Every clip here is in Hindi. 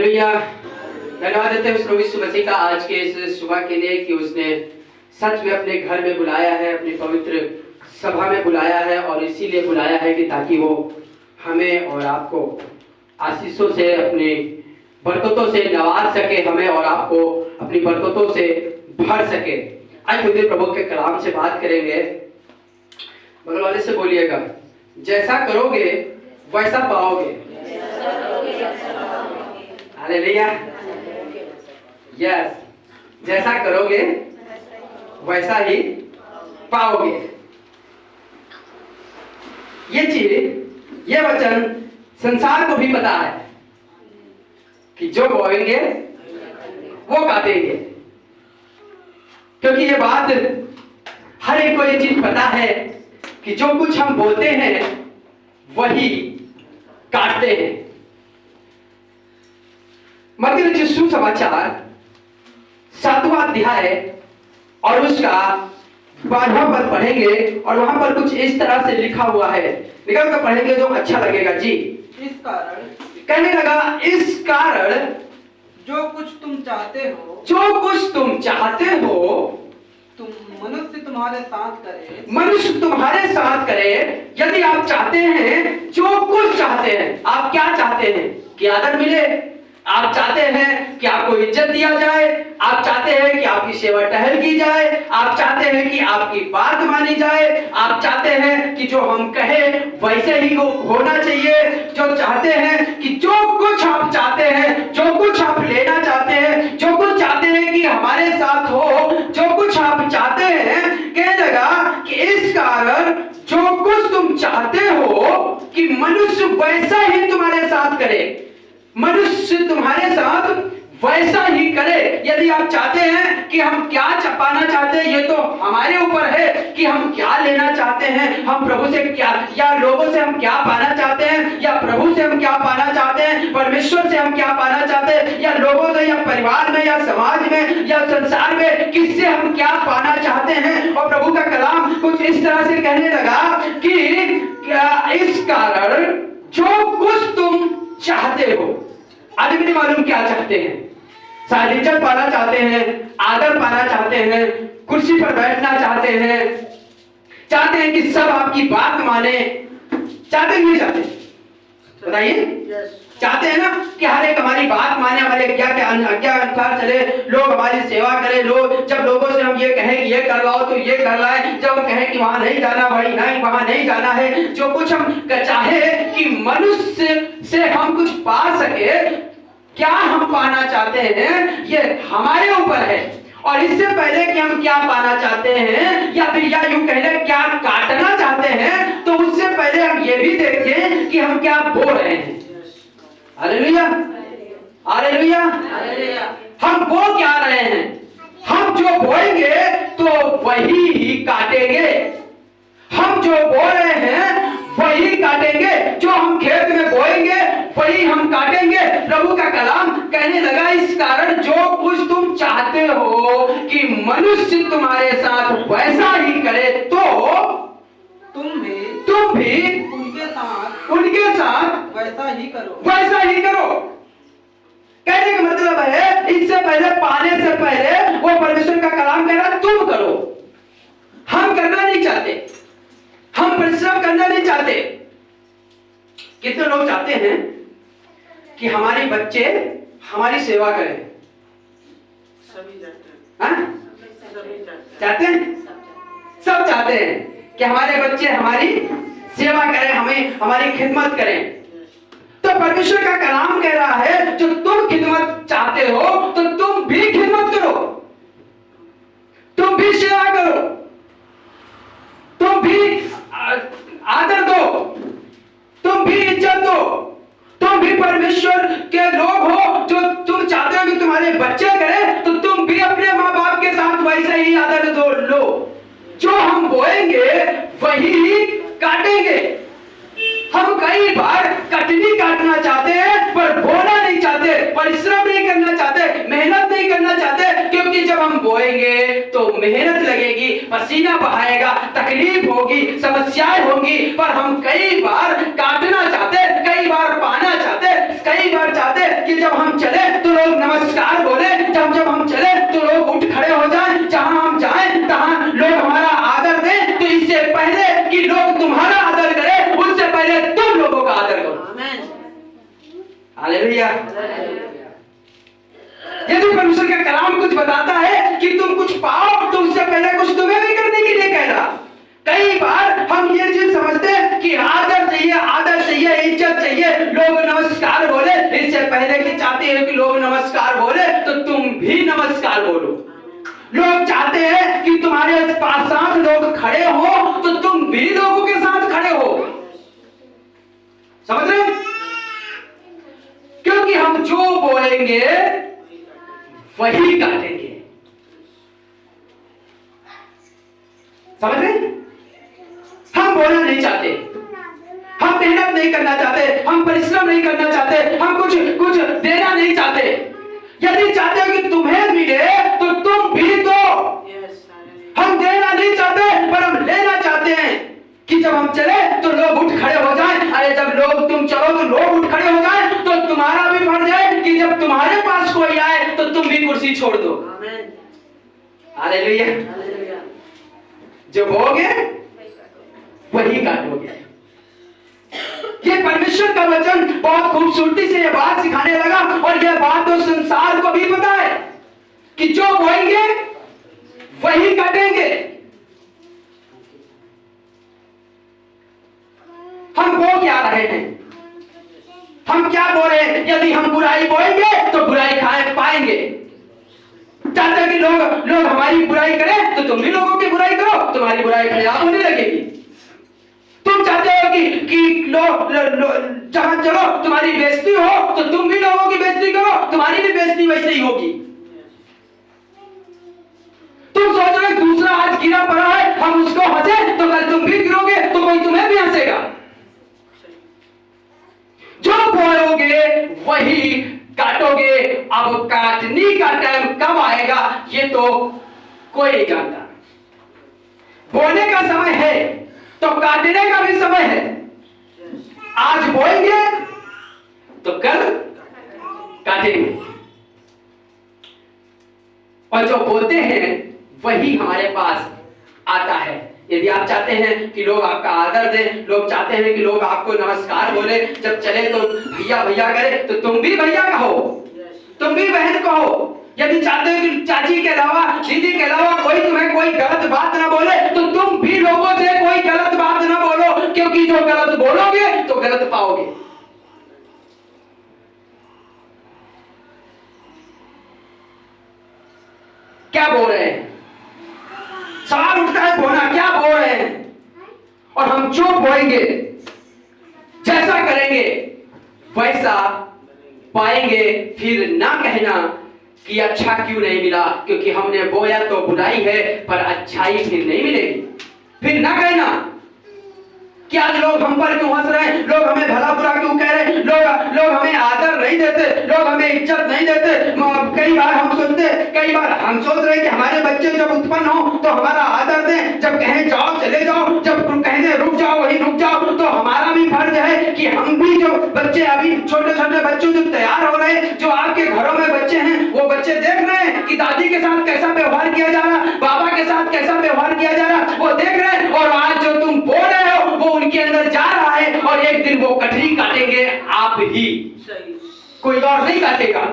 हालेलुया। धन्यवाद देते हैं उस प्रभु यीशु मसीह का आज के इस सुबह के लिए कि उसने सच में अपने घर में बुलाया है, अपनी पवित्र सभा में बुलाया है और इसीलिए बुलाया है कि ताकि वो हमें और आपको आशीषों से, अपनी बरकतों से नवाज सके, हमें और आपको अपनी बरकतों से भर सके। आज खुद प्रभु के कलाम से बात करेंगे। बगल वाले से बोलिएगा, जैसा करोगे वैसा पाओगे। हालेलुया। यस, जैसा करोगे वैसा ही पाओगे। ये चीज, ये वचन संसार को भी पता है कि जो बोएंगे वो काटेंगे, क्योंकि ये बात हर एक को ये चीज पता है कि जो कुछ हम बोलते हैं वही काटते हैं। मत्ती रचित सुसमाचार 7वां अध्याय और उसका 12वां पद पढ़ेंगे और वहां पर कुछ इस तरह से लिखा हुआ है, निकल कर पढ़ेंगे तो अच्छा लगेगा जी। इस कारण कहने लगा, इस कारण जो कुछ तुम चाहते हो, जो कुछ तुम चाहते हो, तुम मनुष्य तुम्हारे साथ करे, मनुष्य तुम्हारे साथ करे। यदि आप चाहते हैं, जो कुछ चाहते हैं, आप क्या चाहते हैं? कि आदर मिले, आप चाहते हैं कि आपको इज्जत दिया जाए, आप चाहते हैं कि आपकी सेवा टहल की जाए, आप चाहते हैं कि आपकी बात मानी जाए, आप चाहते हैं कि जो हम कहें वैसे ही होना चाहिए, जो चाहते हैं कि जो कुछ आप चाहते हैं, जो कुछ आप लेना चाहते हैं, जो कुछ चाहते हैं कि हमारे साथ हो, जो कुछ आप चाहते हैं, कहने लगा कि इस कारण जो कुछ तुम चाहते हो कि मनुष्य वैसा ही तुम्हारे साथ करे, मनुष्य तुम्हारे साथ वैसा ही करे। यदि आप चाहते हैं कि हम क्या पाना चाहते हैं, ये तो हमारे ऊपर है कि हम क्या लेना चाहते हैं, हम प्रभु से क्या या लोगों से हम क्या पाना चाहते हैं, या प्रभु से हम क्या पाना चाहते हैं, परमेश्वर से हम क्या पाना चाहते हैं, या लोगों से, या परिवार में, या समाज में, या संसार में, किससे हम क्या पाना चाहते हैं। और प्रभु का कलाम कुछ इस तरह से कहने लगा कि इस कारण जो कुछ तुम चाहते हो। आज भी नहीं मालूम क्या चाहते हैं, शायद इज्जत पाना चाहते हैं, आदर पाना चाहते हैं, कुर्सी पर बैठना चाहते हैं, चाहते हैं कि सब आपकी बात माने, चाहते नहीं चाहते? बताइए, चाहते हैं ना कि हर एक हमारी बात माने, हमारे आज्ञा अनुसार चले, लोग हमारी सेवा करें, लोग जब लोगों से हम ये कहें कि ये करवाओ तो ये कर लाए, जब हम कहें कि वहां नहीं जाना भाई, नहीं वहां नहीं जाना है, जो कुछ हम चाहे कि मनुष्य से हम कुछ पा सके, क्या हम पाना चाहते हैं ये हमारे ऊपर है। और इससे पहले कि हम क्या पाना चाहते हैं, या फिर या यूं कह लें क्या काटना चाहते हैं, तो उससे पहले हम ये भी देखें कि हम क्या बो रहे हैं। Hallelujah, hallelujah. हम बो क्या रहे हैं? हम जो बोएंगे तो वही ही काटेंगे। हम जो बो रहे हैं वही काटेंगे, जो हम खेत में बोएंगे वही हम काटेंगे। प्रभु का कलाम कहने लगा, इस कारण जो कुछ तुम चाहते हो कि मनुष्य तुम्हारे साथ वैसा ही करे, तो तुम भी उनके साथ वैसा ही करो, वैसा ही करो। कहने का मतलब है, इससे पहले, पाने से पहले वो परमेश्वर का कलाम कह रहा तुम करो। हम करना नहीं चाहते, हम परिश्रम करना नहीं चाहते। कितने लोग चाहते हैं कि हमारे बच्चे हमारी सेवा करें? सभी चाहते हैं, चाहते हैं, सब चाहते हैं कि हमारे बच्चे हमारी सेवा करें, हमें हमारी खिदमत करें। तो परमेश्वर का कलाम कह रहा है, जो तुम खिदमत चाहते हो तो तुम भी खिदमत करो, तुम भी सेवा करो, तुम भी आदर दो, तुम भी इज्जत दो, तुम भी परमेश्वर के लोग हो। जो तुम चाहते हो कि तुम्हारे बच्चे करें, तो तुम भी अपने माँ बाप के साथ वैसे ही आदर दो लो। जो हम बोएंगे वही काटेंगे। हम कई बार कटनी काटना चाहते हैं पर बोना नहीं चाहते, परिश्रम नहीं करना चाहते, मेहनत लगेगी, पसीना बहाएगा, तकलीफ होगी, समस्याएं होंगी, पर हम कई बार काटना चाहते, कई बार पाना चाहते, कई बार चाहते कि जब हम चले तो लोग नमस्कार बोले, जब हम चले तो लोग उठ खड़े हो जाएं, जहां हम जाएं तहां लोग हमारा आदर दें। तो इससे पहले कि लोग तुम्हारा आदर करें, उससे पहले तुम लोगों का आदर करो। हालेलुया। यदि परमेश्वर का कलाम कुछ बताता है कि तुम कुछ पाओ तो उससे पहले कुछ तुम्हें भी करने के लिए कह रहा। कई बार हम ये चीज समझते हैं कि आदर चाहिए, इज्जत चाहिए, लोग नमस्कार बोले, इससे पहले कि चाहते हैं कि लोग नमस्कार बोले तो तुम भी नमस्कार बोलो। लोग चाहते हैं कि तुम्हारे पास साथ लोग खड़े हो तो तुम भी लोगों के साथ खड़े हो। समझ रहे? क्योंकि हम जो बोलेंगे वही काटेंगे। समझ रहे? हम बोलना नहीं चाहते, हम मेहनत नहीं करना चाहते, हम परिश्रम नहीं करना चाहते, हम कुछ देना नहीं चाहते। यदि चाहते हो कि तुम्हें मिले तो तुम भी दो। हम देना नहीं चाहते पर हम लेना चाहते हैं कि जब हम चले तो लोग उठ खड़े हो जाएं। अरे जब लोग तुम चलो तो लोग उठ खड़े हो जाएं, तो तुम्हारा भी फर्ज है कि जब तुम्हारे पास कोई आए तो तुम भी कुर्सी छोड़ दो। हालेलुया। जो बोगे वही काटोगे। ये परमेश्वर का वचन बहुत खूबसूरती से ये बात सिखाने लगा, और यह बात तो संसार को भी पता है कि जो बोएंगे वही काटेंगे। हम बो क्या रहे हैं, हम क्या बो रहे हैं? यदि हम बुराई बोएंगे तो बुराई खाए पाएंगे। चाहते हैं कि लोग हमारी बुराई करें तो तुम भी लोगों की बुराई करो, तुम्हारी बुराई खराब होने लगेगी। तुम चाहते हो कि जहां चलो तुम्हारी बेइज्जती हो तो तुम भी लोगों की बेइज्जती करो, तुम्हारी भी बेइज्जती वैसे ही होगी। तुम सोच रहे हो दूसरा आज गिरा पड़ा है, हम उसको हंसे तो कल तुम भी गिरोगे तो कोई तुम्हें भी हंसेगा। जो बोलोगे वही काटोगे। अब काटने का टाइम कब आएगा ये तो कोई नहीं जानता। बोने का समय है तो काटने का भी समय है। आज बोएंगे तो कल काटेंगे, और जो बोलते हैं वही हमारे पास आता है। यदि आप चाहते हैं कि लोग आपका आदर दें, लोग चाहते हैं कि लोग आपको नमस्कार बोले, जब चले तो भैया भैया करे, तो तुम भी भैया कहो, तुम भी बहन कहो। यदि चाहते हो कि चाची के अलावा, दीदी के अलावा कोई तुम्हें कोई गलत बात ना बोले, तो तुम भी लोगों से कोई गलत बात ना बोलो, क्योंकि जो गलत बोलोगे तो गलत पाओगे। क्या बोल रहे हैं? सवाल उठता है बोना, क्या बोल रहे हैं? और हम जो बोएंगे, जैसा करेंगे वैसा पाएंगे। फिर ना कहना कि अच्छा क्यों नहीं मिला, क्योंकि हमने बोया तो बुराई है पर अच्छाई फिर नहीं मिलेगी। फिर ना कहना कि आज लोग हम पर क्यों हंस रहे हैं, लोग हमें भला बुरा क्यों कह रहे हैं, लोग हमें आदर नहीं देते, लोग हमें इज्जत नहीं देते। कई बार हम सोच रहे हैं कि हमारे बच्चे जब उत्पन्न हो तो हमारा आदर दें, जब कहें जाओ चले जाओ, जब कहें रुक जाओ वहीं रुक जाओ। तो हमारा भी फर्ज है कि हम भी जो बच्चे अभी छोटे छोटे बच्चों जो तैयार हो रहे हैं, जो आपके घरों में बच्चे हैं, वो बच्चे देख रहे हैं कि दादी के साथ कैसा व्यवहार किया जा रहा, बाबा के साथ कैसा व्यवहार किया जा रहा, वो देख रहे हैं। और आज जो तुम बोल रहे हो वो उनके अंदर जा रहा है, और एक दिन वो कटरी काटेंगे आप ही, कोई और नहीं काटेगा।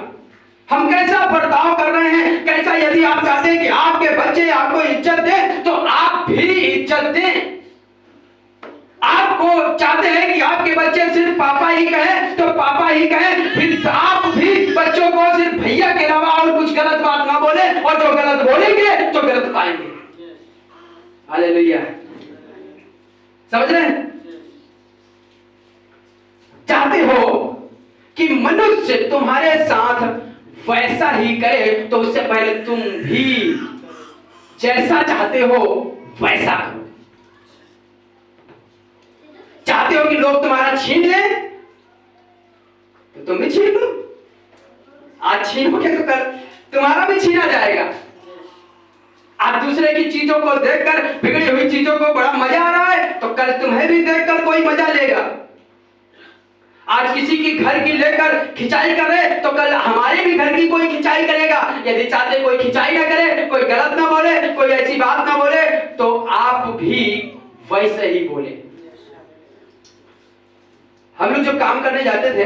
हम कैसा बर्ताव कर रहे हैं, कैसा, यदि आप चाहते हैं कि आपके बच्चे आपको इज्जत दें तो आप भी इज्जत दें। आपको चाहते हैं कि आपके बच्चे सिर्फ पापा ही कहें तो पापा ही कहें, फिर आप भी बच्चों को सिर्फ भैया के अलावा और कुछ गलत बात ना बोले, और जो गलत बोलेंगे तो गलत पाएंगे। हालेलुया। समझ रहे हैं? चाहते हो कि मनुष्य तुम्हारे साथ वैसा ही करे तो उससे पहले तुम भी जैसा चाहते हो वैसा करो। चाहते हो कि लोग तुम्हारा छीन ले तो तुम भी छीन लो। आज छीनोगे तो कल तुम्हारा भी छीना जाएगा। आज दूसरे की चीजों को देखकर, बिगड़ी हुई चीजों को बड़ा मजा आ रहा है, तो कल तुम्हें भी देखकर कोई मजा लेगा। आज किसी की घर की लेकर खिंचाई करे तो कल हमारे भी घर की कोई खिंचाई करेगा। यदि चाहते कोई खिंचाई ना करे, कोई गलत ना बोले, कोई ऐसी बात ना बोले, तो आप भी वैसे ही बोले। हम लोग जो काम करने जाते थे,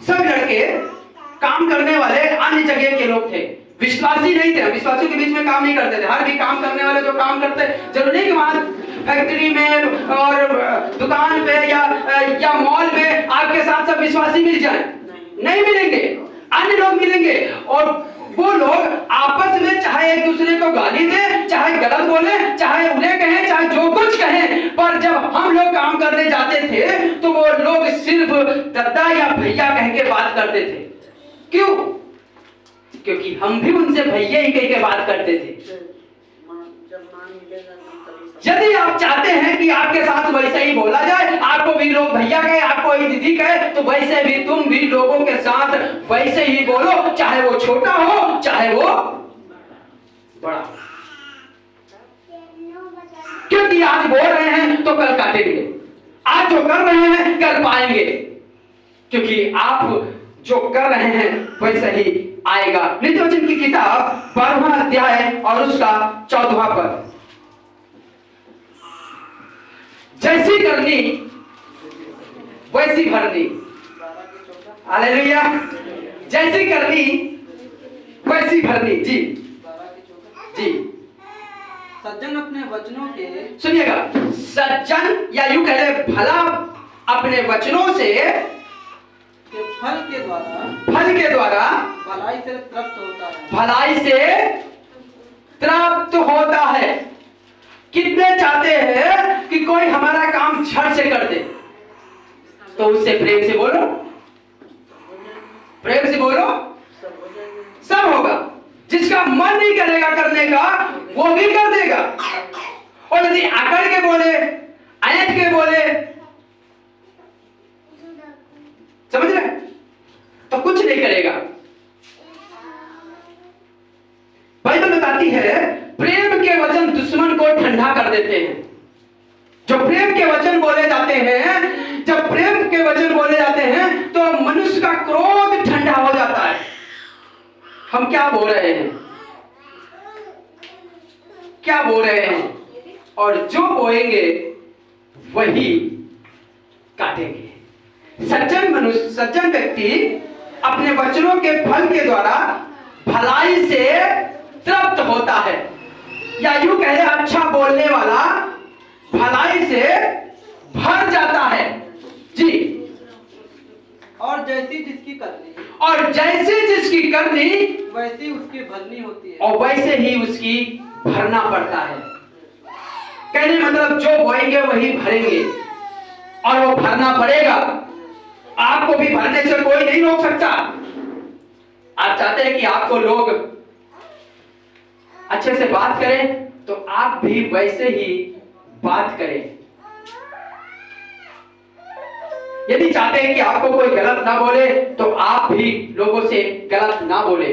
सब लड़के काम करने वाले अन्य जगह के लोग थे, विश्वासी नहीं थे। विश्वासियों के बीच में काम नहीं करते थे। हर भी काम करने वाले जो काम करते, जरूरी नहीं कि वहां फैक्ट्री में और दुकान पे या मॉल में आपके साथ सब विश्वासी मिल जाए, नहीं मिलेंगे। अन्य लोग मिलेंगे और वो लोग आपस में चाहे एक दूसरे को गाली दे, चाहे गलत बोले, चाहे उन्हें कहें, चाहे जो कुछ कहें, पर जब हम लोग काम करने जाते थे तो वो लोग सिर्फ दादा या भैया कह के बात करते थे। क्यों? क्योंकि हम भी उनसे भैया ही कह के बात करते थे। यदि आप चाहते हैं कि आपके साथ वैसे ही बोला जाए, आपको भी लोग भैया कहे, आपको ही दीदी कहे, तो वैसे भी तुम भी लोगों के साथ वैसे ही बोलो, चाहे वो छोटा हो चाहे वो बड़ा। क्योंकि आज बोल रहे हैं तो कल काटेंगे, आज जो कर रहे हैं कर पाएंगे, क्योंकि आप जो कर रहे हैं वैसे ही आएगा। नित्य वचन की किताब 12वां अध्याय और उसका 14वां पद। जैसी करनी वैसी भरनी। हालेलुया। जैसी करनी वैसी भरनी। जी जी। सज्जन अपने वचनों के, सुनिएगा, सज्जन या यूं कह ले भला अपने वचनों से के फल के द्वारा भलाई से तृप्त होता है। भलाई से तृप्त होता है। कितने चाहते हैं कि कोई हमारा काम झट से कर दे, तो उससे प्रेम से बोलो, प्रेम से बोलो, सब होगा। जिसका मन नहीं करेगा करने का वो भी कर देगा। और यदि आकड़ के बोले, ऐंठ के बोले, समझ रहे, तो कुछ नहीं करेगा। बाइबल बताती है प्रेम के वचन दुश्मन को ठंडा कर देते हैं। जो प्रेम के वचन बोले जाते हैं, जब प्रेम के वचन बोले जाते हैं तो मनुष्य का क्रोध ठंडा हो जाता है। हम क्या बोल रहे हैं, क्या बोल रहे हैं, और जो बोएंगे वही काटेंगे। सज्जन मनुष्य, सज्जन व्यक्ति अपने वचनों के फल के द्वारा भलाई से तृप्त होता है, या यूं कह ले अच्छा बोलने वाला भलाई से भर जाता है। जी। और जैसी जिसकी करनी, और जैसे जिसकी करनी वैसी उसकी भरनी होती है, और वैसे ही उसकी भरना पड़ता है। कहने मतलब जो बोएंगे वही भरेंगे, और वो भरना पड़ेगा। आपको भी भरने से कोई नहीं रोक सकता। आप चाहते हैं कि आपको लोग अच्छे से बात करें, तो आप भी वैसे ही बात करें। यदि चाहते हैं कि आपको कोई गलत ना बोले, तो आप भी लोगों से गलत ना बोले,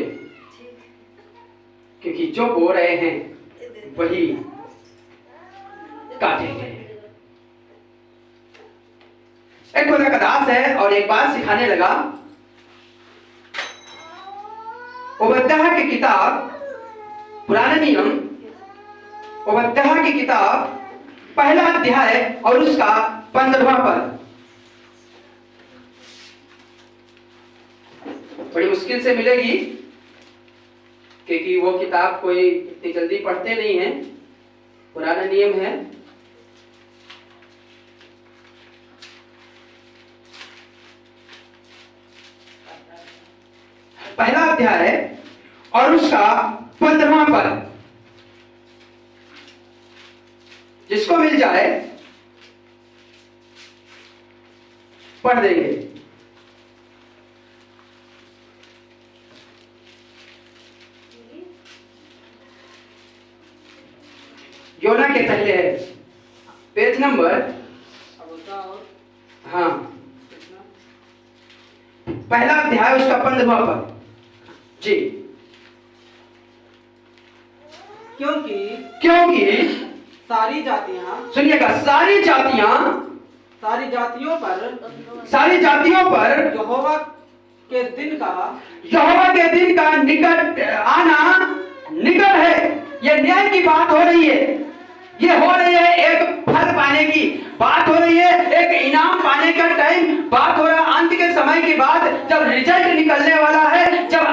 क्योंकि जो बोल रहे हैं वही काटेंगे। एक खुदा का दास है और एक बात सिखाने लगा। ओबद्याह की किताब, पुराने नियम, ओबद्याह की किताब 1 अध्याय और उसका 15वां पद। बड़ी मुश्किल से मिलेगी, क्योंकि वो किताब कोई इतनी जल्दी पढ़ते नहीं है, पुराना नियम है। पहला अध्याय और उसका 15वां पद। जिसको मिल जाए पढ़ देंगे। योना के पहले है, पेज नंबर, हाँ, पहला अध्याय उसका 15वां पद। जी। क्योंकि सारी जातियां, सुनिएगा, सारी जातियों पर यहोवा के दिन का निकट आना निकट है। ये न्याय की बात हो रही है, ये हो रही है एक फल पाने की बात हो रही है, एक इनाम पाने का टाइम बात हो रहा है। अंत के समय की बात, जब रिजल्ट निकलने वाला है, जब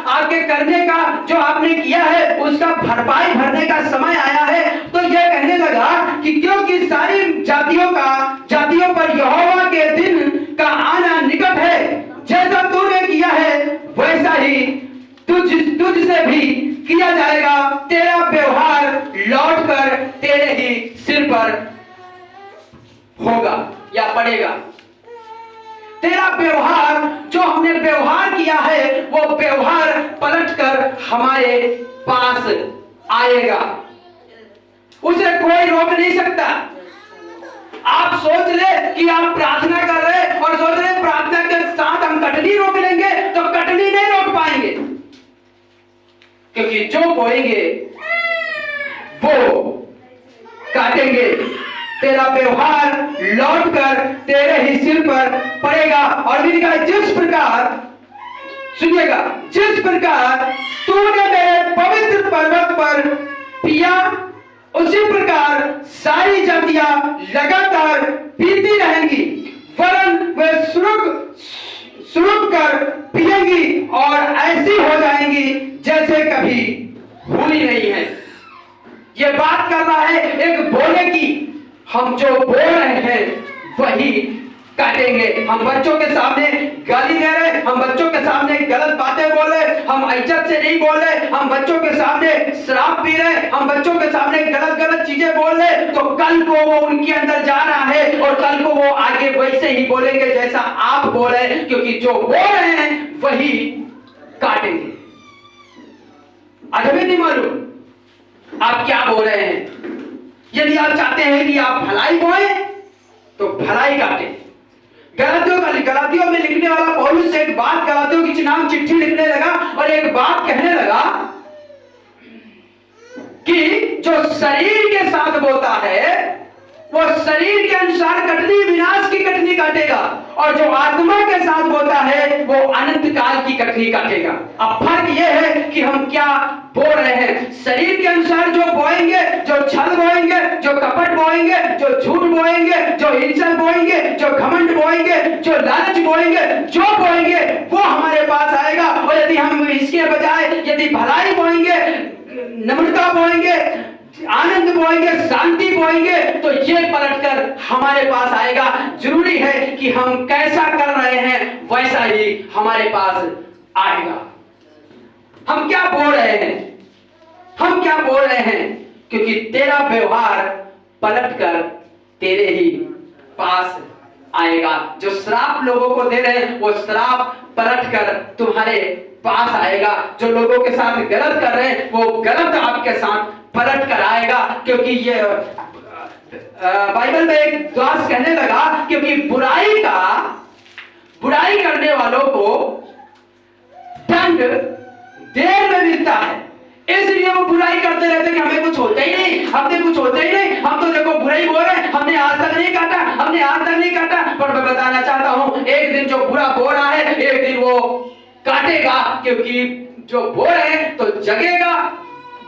आपके करने का जो आपने किया है उसका भरपाई भरने का समय आया है, तो यह कहने लगा कि क्योंकि सारी जातियों पर यहोवा के दिन का आना निकट है। जैसा तूने किया है वैसा ही तुझसे भी किया जाएगा। तेरा व्यवहार लौटकर तेरे ही सिर पर होगा या पड़ेगा। तेरा व्यवहार, जो हमने व्यवहार किया है, वो व्यवहार पलटकर हमारे पास आएगा। उसे कोई रोक नहीं सकता। आप सोच ले कि आप प्रार्थना कर रहे और सोच रहे प्रार्थना के साथ हम कटनी रोक लेंगे, तो कटनी नहीं रोक पाएंगे, क्योंकि जो बोएंगे वो काटेंगे। तेरा व्यवहार लौटकर तेरे ही सिर पर पड़ेगा। और भी लिखा है, जिस प्रकार, सुनिएगा, जिस प्रकार तूने मेरे पवित्र पर्वत पर पिया, उसी प्रकार सारी जातियां लगातार पीती रहेंगी, वरन वे सुरुक कर पिएंगी और ऐसी हो जाएंगी जैसे कभी हुई नहीं है। ये बात कर रहा है एक बोले की। हम जो बोल रहे हैं वही काटेंगे। हम बच्चों के सामने गाली दे रहे, हम बच्चों के सामने गलत बातें बोल रहे, हम इज्जत से नहीं बोल रहे, हम बच्चों के सामने शराब पी रहे, हम बच्चों के सामने गलत चीजें बोल रहे, तो कल को वो उनके अंदर जा रहा है और कल को वो आगे वैसे ही बोलेंगे जैसा आप बोल रहे हैं, क्योंकि जो बोल रहे हैं वही काटेंगे। आज हमें नहीं मालूम आप क्या बोल रहे हैं। यदि आप चाहते हैं कि आप भलाई बोए तो भलाई काटें। गलातियों में लिखने वाला पौलुस एक बात, गलातियों की नाम चिट्ठी लिखने लगा और एक बात कहने लगा कि जो शरीर के साथ बोता है वो शरीर के अनुसार कटनी, विनाश की कटनी काटेगा, और जो आत्मा के साथ बोता है वो अनंत काल की कटनी काटेगा। अब फर्क यह है कि हम क्या बोल रहे हैं। शरीर के अनुसार जो बोएंगे, जो छल बोएंगे, जो कपट बोएंगे, जो झूठ बोएंगे, जो हिंसा बोएंगे, जो घमंड बोएंगे, जो लालच बोएंगे, जो बोएंगे वो हमारे पास आएगा। और यदि हम इसके बजाय यदि भलाई बोएंगे, नम्रता बोएंगे, आनंद बोएंगे, शांति बोएंगे, तो ये पलटकर हमारे पास आएगा। जरूरी है कि हम कैसा कर रहे हैं वैसा ही हमारे पास आएगा। हम क्या बोल रहे हैं, हम क्या बोल रहे हैं, क्योंकि तेरा व्यवहार पलटकर तेरे ही पास आएगा। जो श्राप लोगों को दे रहे हैं वो श्राप पलटकर तुम्हारे पास आएगा। जो लोगों के साथ गलत कर रहे हैं वो गलत आपके साथ पलट कर आएगा। क्योंकि ये बाइबल में एक दास कहने लगा, क्योंकि बुराई करने वालों को दंड देर में मिलता है, इसलिए वो बुराई करते रहते कि हमें कुछ होता ही नहीं, हमने कुछ होता ही नहीं, हम तो देखो बुराई बोल रहे हैं, हमने आज तक नहीं काटा, हमने आज तक नहीं काटा। पर मैं बताना चाहता हूं, एक दिन जो बुरा बोल रहा है एक दिन वो काटेगा, क्योंकि जो बोल रहे हैं तो जगेगा,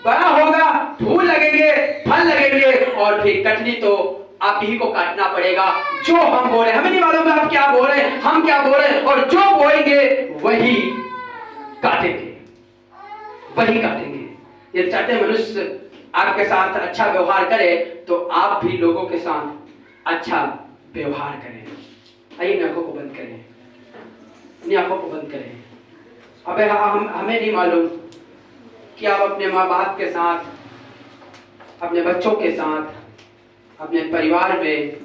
बड़ा होगा, फूल लगेंगे, फल लगेंगे, और फिर कटनी तो आप ही को काटना पड़ेगा। जो हम बोल रहे हैं, हमें नहीं मालूम आप क्या बोल रहे हैं, हम क्या बोल रहे हैं, और जो बोलेंगे वही काटेंगे, वही काटेंगे। यदि चाहते मनुष्य आपके साथ अच्छा व्यवहार करे तो आप भी लोगों के साथ अच्छा व्यवहार करें। आइए आंखों को बंद करें, अपनी आंखों को बंद करें। अबे हमें नहीं मालूम कि आप अपने माँ बाप के साथ, अपने बच्चों के साथ, अपने परिवार में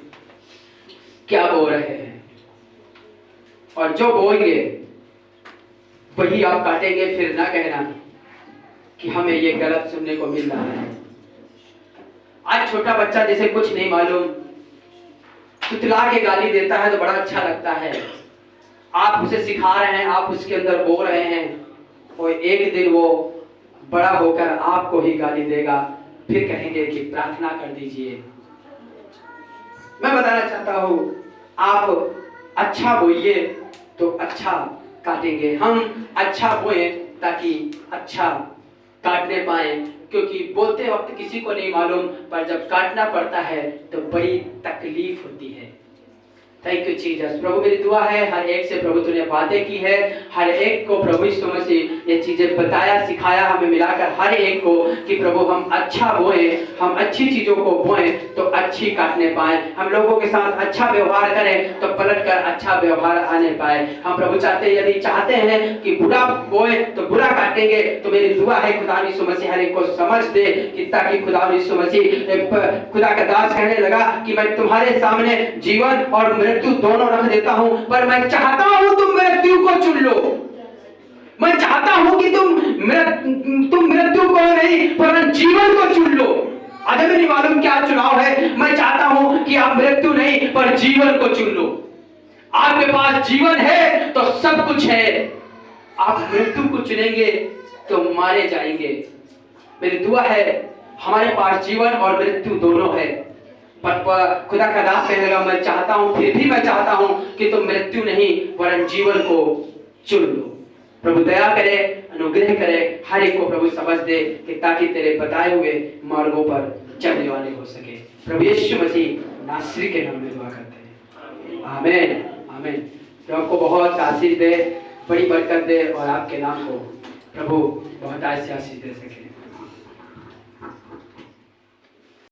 क्या बोल रहे हैं, और जो बोलेंगे वही आप काटेंगे। फिर ना कहना कि हमें ये गलत सुनने को मिल रहा है। आज छोटा बच्चा जैसे कुछ नहीं मालूम तुतला के गाली देता है तो बड़ा अच्छा लगता है। आप उसे सिखा रहे हैं, आप उसके अंदर बोल रहे हैं, और एक दिन वो बड़ा होकर आपको ही गाली देगा, फिर कहेंगे कि प्रार्थना कर दीजिए। मैं बताना चाहता हूँ, आप अच्छा बोइए तो अच्छा काटेंगे। हम अच्छा बोए ताकि अच्छा काटने पाए, क्योंकि बोलते वक्त किसी को नहीं मालूम, पर जब काटना पड़ता है तो बड़ी तकलीफ होती है। Thank you Jesus. प्रभु मेरी दुआ है हर एक से प्रभु तूने बातें की है, हर एक को प्रभु यीशु मसीह ये चीजें बताया सिखाया हमें मिलाकर हर एक को कि प्रभु हम अच्छा बोए, हम अच्छी चीजों को बोए तो अच्छी काटने पाए, हम लोगों के साथ अच्छा व्यवहार करें तो पलट कर अच्छा व्यवहार आने पाए। हम प्रभु चाहते हैं, यदि चाहते हैं कि बुरा बोए तो बुरा काटेंगे, तो मेरी दुआ है खुदा यीशु मसीह हर एक को समझ दे कि ताकि खुदा यीशु मसीह, खुदा का दास कहने लगा कि मैं तुम्हारे सामने जीवन और मृत्यु दोनों रख देता हूं, पर मैं चाहता हूं तुम मृत्यु को चुन लो। मैं चाहता हूं कि तुम मृत्यु को नहीं पर जीवन को चुन लो। आज हमें नहीं मालूम क्या चुनाव है, मैं चाहता हूं कि आप मृत्यु नहीं पर जीवन को चुन लो। आपके पास जीवन है तो सब कुछ है, आप मृत्यु को चुनेंगे तो मारे जाएंगे। मेरी दुआ है हमारे पास जीवन और मृत्यु दोनों है, पर खुदा का दास कहने लगा मैं चाहता हूं, फिर भी मैं चाहता हूं कि तुम मृत्यु नहीं वरन जीवन को चुन लो। प्रभु दया करे, अनुग्रह करे, हर एक को प्रभु समझ दे कि ताकि तेरे बताए हुए मार्गों पर चलने वाले हो सके। प्रभु यीशु मसीह नासरी के नाम में दुआ करते हैं, आमीन आमीन। प्रभु आपको बहुत आशीष दे, बड़ी बरकत दे और आपके नाम को प्रभु बहुत ऐसी आशीष दे सके।